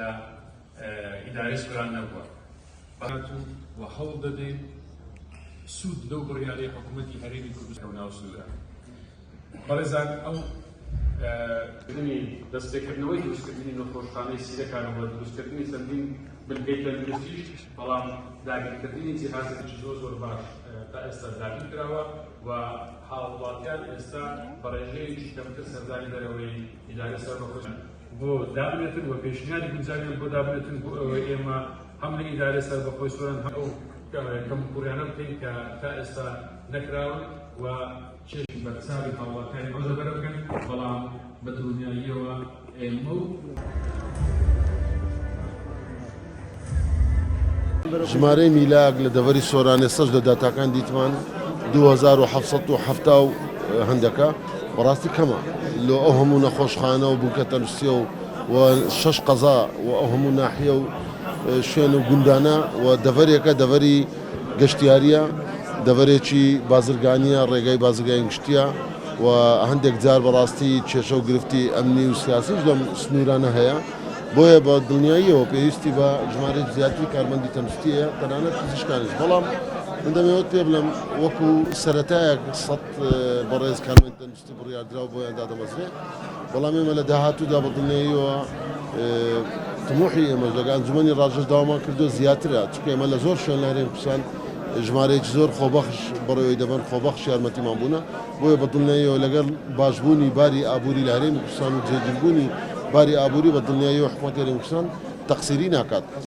لا إدارة سوران نبوة وحەوڵ دەدەین سوود لەو بڕیارەی حکوومەتی هەرێمی کوردستان و ناو سوورە. بەڕێزان ئەو دەستپێکردنەوەی دروستکردنی نەخۆشخانەی سیرەکان و دروستکردنی چەندین بنکەی تەندروستیش بەڵام داگیرکردنی جیهازێکی زۆر باش تا ئێستا دابین کراوە و هاوڵاتیان ئێستا بە ڕێژەیەکی کەمتر سەردانی دەرەوەی ئیدارە سەربەخۆشان بۆ دابنێتن و پێشنیاری گونجاویان بۆ دابنێتن بۆ ئەوەی ئێمە هەم لە ئیدارە سەربەخۆی سۆران ئەو کەمکوڕیانە بکەین کە تا ئێستا نەکراون و چێژی بەرچاوی هاوڵاتیانی ئەوە بەرە بکەن بەڵام بە دڵنیاییەوە ئێمە ژمارەی میلاک لە دەڤەری سۆرانێ سەش لە داتاکان دیتمان 2770 هەندەکە بەڕاستی کەمە لۆ ئەو هەموو نەخۆشخانە و بووکە تەندروستیە و 6 قەزا و ئەو هەموو ناحیە و شوێن و گوندانە و دەڤەرێکە دەڤەری گەشتیاریە دەڤەرێکی بازرگانیە ڕێگای بازرگانی گشتیە و هەندێک جار بەڕاستی کێشە و گرفتی ئەمنی و سیاسیش لەم سنوورانە هەیە بۆیە بە دڵنیاییەوە پێویستی بە ژمارەی زیاتری کارمەندی تەندروستیە تەنانەت پزیشکانیش بەڵام من دەمەوێت پێ بڵێم وەکو سەرەتایەک سەد بەڕێز کارمەندی تەندروستی بڕیاردراوە بۆیان دادەمەزرێ بەڵام ئێمە لە داهاتوودا بە دڵنیاییەوە طموحی ئێمەش لەگەڵ ئەنجومەنی ڕاژەش داوامان کردو زیاترە چونکە ئێمە لە زۆر شوێن لە هەرێمی کوردستان ژمارەیەکی زۆر خۆبەخش بەڕێوەی دەبەن خۆبەخش یارمەتیمان بوونە بۆیە بە دڵنیاییەوە لەگەڵ باشبوونی باری ئابووری لە هەرێمی کوردستان و جێگیربوونی باری ئابووری بە دڵنیاییەوە حکوومەتی هەرێمی کوردستان تەقسیری ناکات